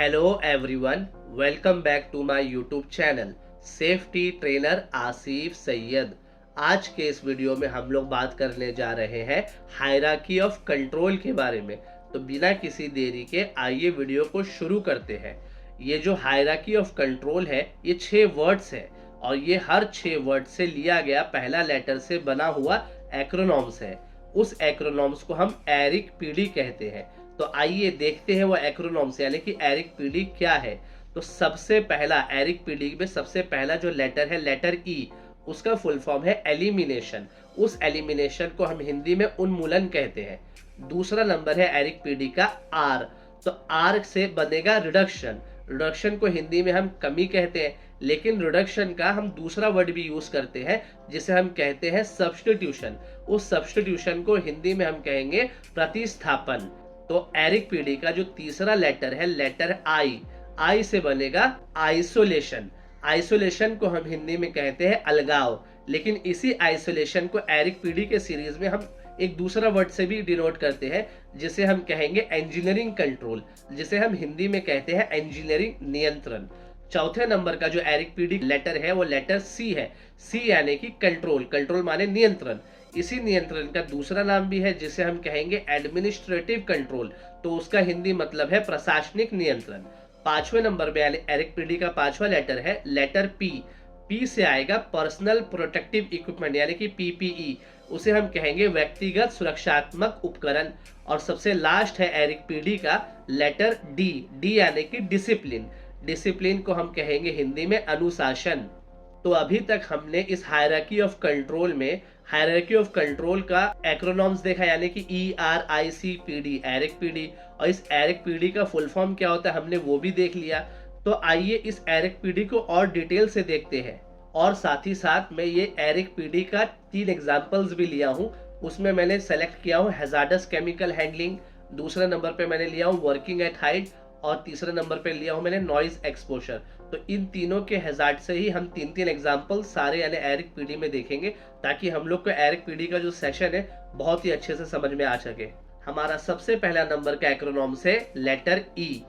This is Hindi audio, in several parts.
Hello everyone, welcome back to my YouTube channel safety trainer Asif Syed. आज के इस वीडियो में हम लोग बात करने जा रहे हैं हायरार्की ऑफ कंट्रोल के बारे में। तो बिना किसी देरी के आइए वीडियो को शुरू करते हैं। ये जो हायरार्की ऑफ कंट्रोल है ये 6 वर्ड्स है और ये हर 6 वर्ड से लिया गया पहला लेटर से बना हुआ एक्रोनॉम्स है। उस एक्रोनॉम्स को हम एरिक पीडी कहते हैं। तो आइए देखते हैं वो एक्रोनॉम्स यानी कि एरिक पीडी क्या है। तो सबसे पहला एरिक पीडी में सबसे पहला जो लेटर है लेटर ई, उसका फुल फॉर्म है एलिमिनेशन। उस एलिमिनेशन को हम हिंदी में उन्मूलन कहते हैं। दूसरा नंबर है एरिक पीडी का आर। तो आर से बनेगा रिडक्शन। रिडक्शन को हिंदी में हम कमी कहते हैं, लेकिन रिडक्शन का हम दूसरा वर्ड भी यूज करते हैं जिसे हम कहते हैं सब्स्टिट्यूशन। उस सब्स्टिट्यूशन को हिंदी में हम कहेंगे प्रतिस्थापन। तो एरिक पीडी का जो तीसरा लेटर है लेटर आई, आई से बनेगा आइसोलेशन। आइसोलेशन को हम हिंदी में कहते हैं अलगाव, लेकिन इसी आइसोलेशन को एरिक पीडी के सीरीज में हम एक दूसरा वर्ड से भी डिनोट करते हैं जिसे हम कहेंगे इंजीनियरिंग कंट्रोल, जिसे हम हिंदी में कहते हैं इंजीनियरिंग नियंत्रण। चौथे नंबर का जो एरिक पीडी लेटर है वो लेटर सी है। सी यानी कि कंट्रोल, कंट्रोल माने नियंत्रण। इसी नियंत्रण का दूसरा नाम भी है जिसे हम कहेंगे एडमिनिस्ट्रेटिव कंट्रोल, तो उसका हिंदी मतलब है प्रशासनिक नियंत्रण। पांचवें नंबर पे एरिक पीडी का पांचवा लेटर है लेटर पी। पी से आएगा पर्सनल प्रोटेक्टिव इक्विपमेंट यानी कि पीपीई, उसे हम कहेंगे व्यक्तिगत सुरक्षात्मक उपकरण। और सबसे लास्ट है एरिक पीडी का लेटर डी। डी यानी कि डिसिप्लिन। डिसिप्लिन को हम कहेंगे हिंदी में अनुशासन। तो अभी तक हमने इस हायरार्की ऑफ कंट्रोल में हायरार्की ऑफ कंट्रोल का एक्रोनॉम्स देखा यानी कि ERICPD एरिक पीडी, और इस एरिक पीडी का फुल फॉर्म क्या होता है हमने वो भी देख लिया। तो आइए इस एरिक पीडी को और डिटेल से देखते हैं। और साथ ही साथ मैं ये एरिक पीडी का 3 एग्जांपल्स भी लिया हूँ। उसमें मैंने सेलेक्ट किया हूँ हैजार्डस केमिकल हैंडलिंग, दूसरे नंबर पे मैंने लिया हूँ वर्किंग एट हाइट, और तीसरे नंबर पे लिया हूँ मैंने नॉइज एक्सपोजर। तो इन तीनों के हैजार्ड से ही हम 3-3 एग्जांपल सारे यानी एरिक पीडी में देखेंगे, ताकि हम लोग को एरिक पीडी का जो सेशन है बहुत ही अच्छे से समझ में आ सके। हमारा सबसे पहला नंबर का एक्रोनॉम्स है लेटर ई।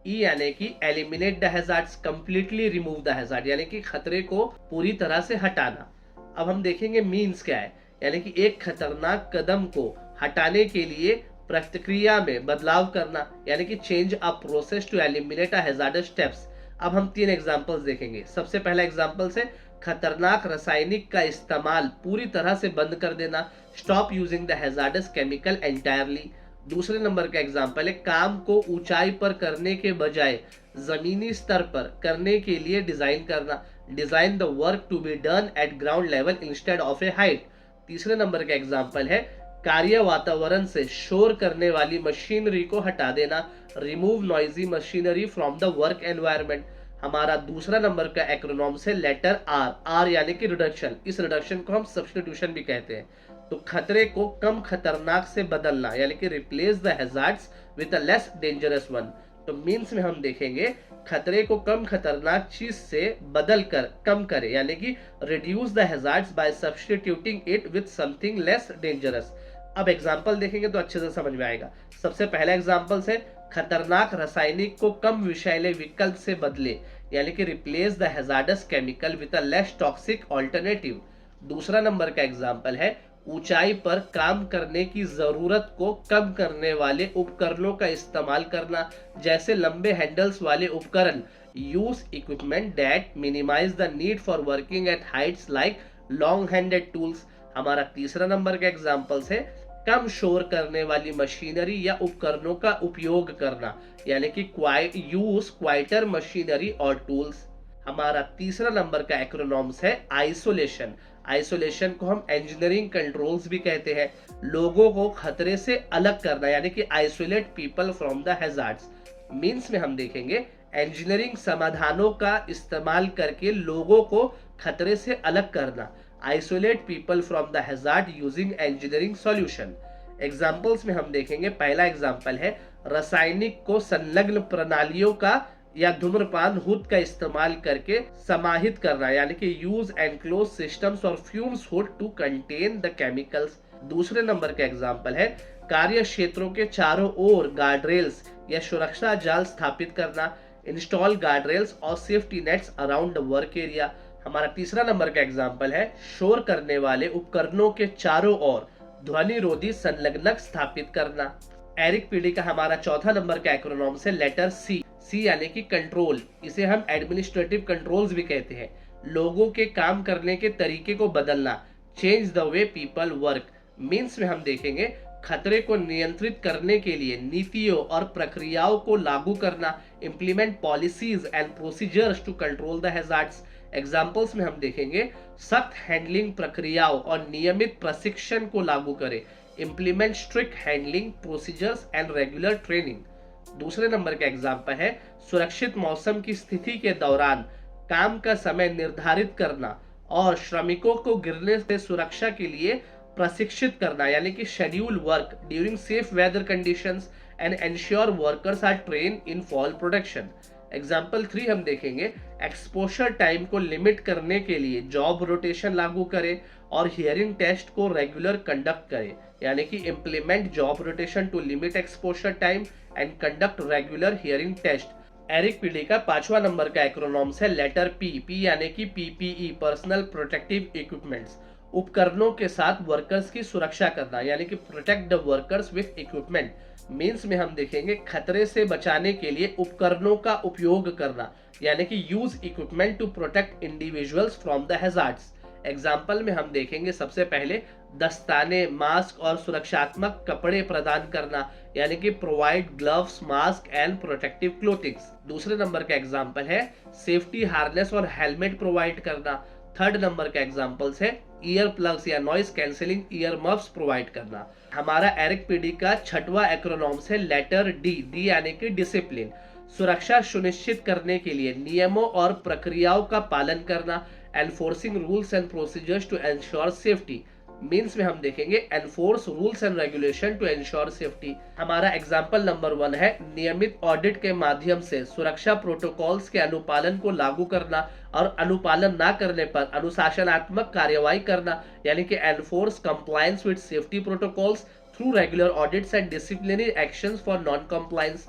ई यानी कि eliminate the hazards, completely remove the hazard यानी कि खतरे को पूरी तरह से हटाना। अब हम देखेंगे मीन्स क्या है, यानी कि एक खतरनाक कदम को हटाने के लिए प्रतिक्रिया में बदलाव करना, यानी कि change a process to eliminate a hazardous steps. अब हम 3 एग्जांपल्स देखेंगे। सबसे पहला एग्जांपल से खतरनाक रासायनिक का इस्तेमाल पूरी तरह से बंद कर देना, stop using the hazards chemical entirely. दूसरे नंबर का एग्जांपल है काम को ऊंचाई पर करने के बजाय जमीनी स्तर पर करने के लिए डिजाइन करना, design the work to be done at ground level instead of a height. तीसरे नंबर का एग्जांपल है कार्य वातावरण से शोर करने वाली मशीनरी को हटा देना, remove noisy machinery from the work environment. हमारा दूसरा नंबर का एक्रोनॉम्स है लेटर आर। आर यानी कि रिडक्शन। इस रिडक्शन को हम सब्स्टिट्यूशन भी कहते हैं। तो खतरे को कम खतरनाक से बदलना यानी कि replace the hazards with a less dangerous one. तो मीन्स में हम देखेंगे खतरे को कम खतरनाक चीज से बदल कर कम करे, यानी कि reduce the hazards bye substituting it with something less dangerous. अब एग्जाम्पल देखेंगे तो अच्छे से समझ में आएगा। सबसे पहला एग्जाम्पल है खतरनाक रासायनिक को कम विषैले विकल्प से बदले, यानी कि replace the hazards chemical with a less toxic alternative. दूसरा नंबर का एग्जाम्पल है ऊंचाई पर काम करने की जरूरत को कम करने वाले उपकरणों का इस्तेमाल करना, जैसे लंबे हैंडल्स वाले उपकरण। Use equipment that minimise the need for working at heights like long handed tools. हमारा तीसरा नंबर का एग्जाम्पल्स है कम शोर करने वाली मशीनरी या उपकरणों का उपयोग करना, यानी कि यूज क्वाइटर मशीनरी और टूल्स। हमारा तीसरा नंबर का एक्रोनॉम्स है आइसोलेशन। आइसोलेशन को हम इंजीनियरिंग कंट्रोल्स भी कहते हैं। लोगों को खतरे से अलग करना, यानी कि isolate people from the hazards. Means में हम देखेंगे इंजीनियरिंग समाधानों का इस्तेमाल करके लोगों को खतरे से अलग करना, isolate people from the hazard using engineering solution. Examples में हम देखेंगे पहला एग्जांपल है रासायनिक को संलग्न प्रणालियों का या धूम्रपान हुड का इस्तेमाल करके समाहित करना, यानी कि यूज एनक्लोज सिस्टम्स और fumes hood to contain the chemicals. दूसरे नंबर का एग्जाम्पल है कार्य क्षेत्रों के चारों ओर गार्डरेल्स या सुरक्षा जाल स्थापित करना, इंस्टॉल गार्डरेल्स और safety nets around the work area. हमारा तीसरा नंबर का एग्जाम्पल है शोर करने वाले उपकरणों के चारों ओर ध्वनि रोधी संलग्नक स्थापित करना। एरिक पीडी का हमारा चौथा नंबर का एक्रोनॉम से लेटर सी यानी कि कंट्रोल। इसे हम एडमिनिस्ट्रेटिव कंट्रोल्स भी कहते हैं। लोगों के काम करने के तरीके को बदलना, change the way people work. Means में हम देखेंगे खतरे को नियंत्रित करने के लिए नीतियों और प्रक्रियाओं को लागू करना, implement policies and procedures to control the hazards. Examples में हम देखेंगे सख्त हैंडलिंग प्रक्रियाओं और नियमित प्रशिक्षण को लागू करें, implement strict handling procedures and regular training. दूसरे नंबर का एग्जाम्पल है सुरक्षित मौसम की स्थिति के दौरान काम का समय निर्धारित करना और श्रमिकों को गिरने से सुरक्षा के लिए प्रशिक्षित करना, यानी कि schedule work during safe weather conditions and ensure workers are train in fall protection. Example 3 हम देखेंगे एक्सपोजर टाइम को लिमिट करने के लिए जॉब रोटेशन लागू करें और हियरिंग टेस्ट को रेगुलर कंडक्ट करें, यानी कि implement job rotation to limit exposure time and conduct regular hearing test. ERIC PD का पांचवा नंबर का एक्रोनॉम्स है लेटर पी यानी कि पीपीई पर्सनल प्रोटेक्टिव इक्विपमेंट्स। उपकरणों के साथ वर्कर्स की सुरक्षा करना, यानी कि protect the workers with equipment. Means में हम देखेंगे खतरे से बचाने के लिए उपकरणों का उपयोग करना, यानी कि use equipment to protect individuals from the hazards. Example में हम देखेंगे सबसे पहले दस्ताने, मास्क और सुरक्षात्मक कपड़े प्रदान करना, यानी कि provide gloves, mask and protective clothings. दूसरे नंबर का एग्जाम्पल है सेफ्टी हार्नेस और हेलमेट प्रोवाइड करना। थर्ड नंबर का एग्जाम्पल्स है ईयर प्लग्स या noise cancelling year muffs provide करना। हमारा एरिक पीडी का छठवां एक्रोनॉम्स है लेटर डी यानी कि डिसिप्लिन। सुरक्षा सुनिश्चित करने के लिए नियमों और प्रक्रियाओं का पालन करना, enforcing rules and procedures to ensure safety. Means में हम देखेंगे enforce rules and regulation to ensure safety. हमारा एग्जाम्पल नंबर 1 है नियमित ऑडिट के माध्यम से सुरक्षा प्रोटोकॉल्स के अनुपालन को लागू करना और अनुपालन न करने पर अनुशासनात्मक कार्यवाही करना, यानी कि enforce compliance with safety protocols through regular audits and disciplinary actions for non compliance.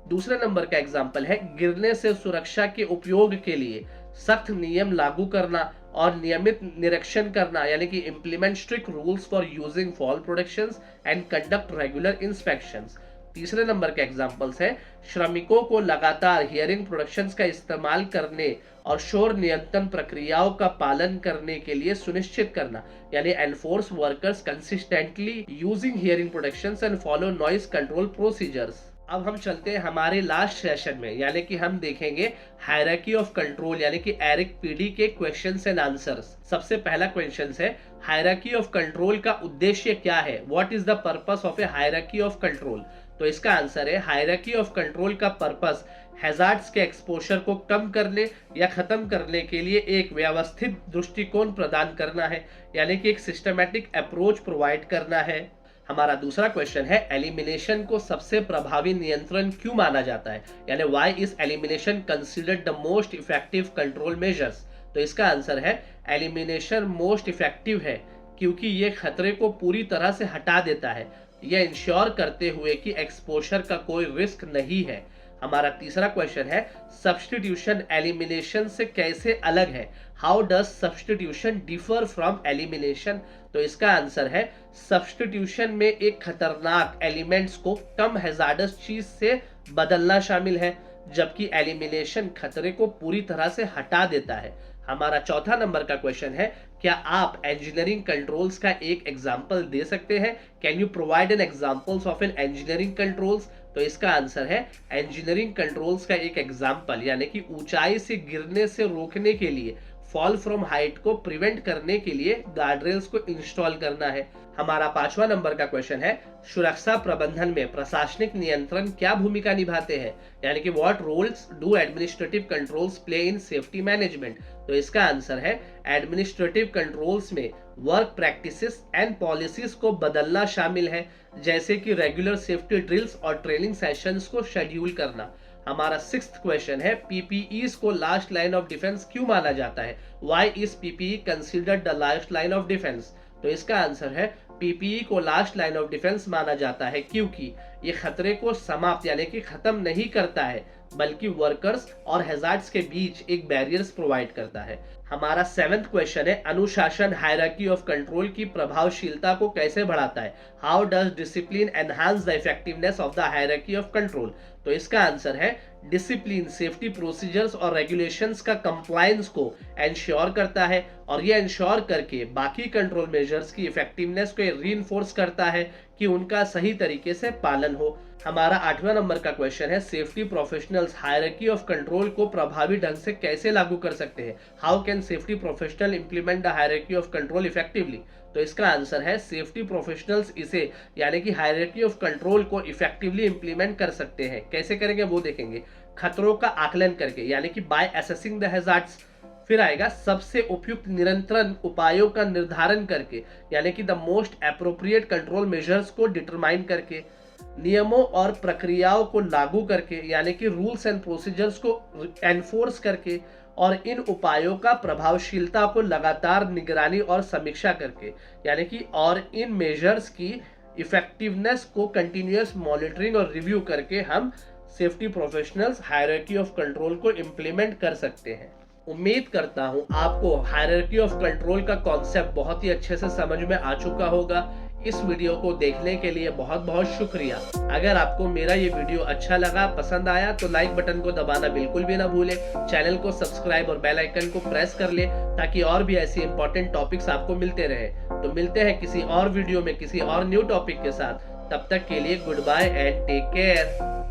दूसरे नंबर का एग्जाम्पल है गिरने से सुरक्षा के उपयोग के लिए सख्त नियम लागू करना और नियमित निरीक्षण करना, यानी कि implement strict rules for using fall protections and conduct regular inspections. तीसरे नंबर के एग्जाम्पल्स है श्रमिकों को लगातार हियरिंग प्रोडक्शंस का इस्तेमाल करने और शोर नियंत्रण प्रक्रियाओं का पालन करने के लिए सुनिश्चित करना, यानी enforce workers consistently using hearing productions and follow noise control procedures. अब हम चलते हैं हमारे लास्ट सेशन में, यानी कि हम देखेंगे हायरार्की ऑफ कंट्रोल, यानी कि एरिक पीडी के क्वेश्चंस एंड आंसर्स। सबसे पहला क्वेश्चन है हायरार्की ऑफ कंट्रोल का उद्देश्य क्या है, what is the purpose of A hierarchy of control. तो इसका आंसर है हायरार्की ऑफ कंट्रोल का पर्पस हैजार्ड्स के एक्सपोजर को कम करने या खत्म करने के लिए एक व्यवस्थित दृष्टिकोण प्रदान करना है, यानी कि एक सिस्टमैटिक अप्रोच प्रोवाइड करना है। हमारा दूसरा क्वेश्चन है एलिमिनेशन को सबसे प्रभावी नियंत्रण क्यों माना जाता है, यानी why is elimination considered the most effective control measures. तो इसका आंसर है एलिमिनेशन मोस्ट इफेक्टिव है क्योंकि ये खतरे को पूरी तरह से हटा देता है, यह इंश्योर करते हुए कि एक्सपोजर का कोई रिस्क नहीं है। हमारा तीसरा क्वेश्चन है सब्स्टिट्यूशन एलिमिनेशन से कैसे अलग है, how does substitution differ from elimination. तो इसका आंसर है सब्स्टिट्यूशन में एक खतरनाक एलिमेंट्स को कम हैजार्डस चीज से बदलना शामिल है, जबकि एलिमिनेशन खतरे को पूरी तरह से हटा देता है। हमारा चौथा नंबर का क्वेश्चन है क्या आप इंजीनियरिंग कंट्रोल्स का एक एग्जांपल दे सकते हैं, can you provide an examples of an engineering controls. तो इसका आंसर है इंजीनियरिंग कंट्रोल्स का एक एग्जांपल, यानी कि ऊंचाई से गिरने से रोकने के लिए, फॉल फ्रॉम हाइट को प्रिवेंट करने के लिए गार्डरेल्स को इंस्टॉल करना है। हमारा पांचवा नंबर का क्वेश्चन है सुरक्षा प्रबंधन में प्रशासनिक नियंत्रण क्या भूमिका निभाते हैं, यानी कि what roles do administrative controls play in safety management. तो इसका आंसर है एडमिनिस्ट्रेटिव कंट्रोल्स में वर्क प्रैक्टिसेस एंड पॉलिसीज को बदलना शामिल है, जैसे कि रेगुलर सेफ्टी ड्रिल्स और ट्रेनिंग सेशंस को शेड्यूल करना। हमारा सिक्स्थ क्वेश्चन है पीपीईज को लास्ट लाइन ऑफ डिफेंस क्यों माना जाता है, why is PPE considered the last line of defence. तो इसका आंसर है पीपीई को लास्ट लाइन ऑफ डिफेंस माना जाता है क्योंकि ये खतरे को समाप्त यानी कि खत्म नहीं करता है, बल्कि वर्कर्स और हैजार्ड्स के बीच एक बैरियर्स प्रोवाइड करता है। हमारा 7th क्वेश्चन है, अनुशासन हायरार्की ऑफ कंट्रोल की प्रभावशीलता को कैसे बढ़ाता है? How does discipline enhance the effectiveness of the hierarchy of control? तो इसका आंसर है डिसिप्लिन सेफ्टी प्रोसीजर्स और रेगुलेशंस का कंप्लायंस को एंश्योर करता है और ये एंश्योर करके बाकी कंट्रोल मेजर्स की इफेक्टिवनेस को रीइंफोर्स करता है कि उनका सही तरीके से पालन हो। हमारा 8वां नंबर का क्वेश्चन है, safety professionals hierarchy of control को प्रभावी ढंग से कैसे लागू कर सकते हैं? How can safety professional implement the hierarchy of control effectively? तो इसका आंसर है सेफ्टी प्रोफेशनल्स इसे यानी कि हायरार्की ऑफ कंट्रोल को इफेक्टिवली इंप्लीमेंट कर सकते हैं। कैसे करेंगे वो देखेंगे। खतरों का आकलन करके यानी कि बाय असेसिंग द हैजार्ड्स, फिर आएगा सबसे उपयुक्त नियंत्रण उपायों का निर्धारण करके यानी कि the most appropriate control measures को डिटरमाइन करके, नियमों और प्रक्रियाओं को लागू करके यानी कि रूल्स एंड प्रोसीजर्स को एनफोर्स करके, और इन उपायों का प्रभावशीलता को लगातार निगरानी और समीक्षा करके यानी कि और इन मेजर्स की इफेक्टिवनेस को कंटिन्यूअस मॉनिटरिंग और रिव्यू करके हम safety professionals hierarchy of control को इम्प्लीमेंट कर सकते हैं। उम्मीद करता हूं आपको हायरार्की ऑफ कंट्रोल का कॉन्सेप्ट बहुत ही अच्छे से समझ में आ चुका होगा। इस वीडियो को देखने के लिए बहुत बहुत शुक्रिया। अगर आपको मेरा ये वीडियो अच्छा लगा, पसंद आया तो लाइक बटन को दबाना बिल्कुल भी ना भूले। चैनल को सब्सक्राइब और बेल आइकन को प्रेस कर ले ताकि और भी ऐसी इंपॉर्टेंट टॉपिक्स आपको मिलते रहे। तो मिलते हैं किसी और वीडियो में किसी और न्यू टॉपिक के साथ। तब तक के लिए goodbye and take care.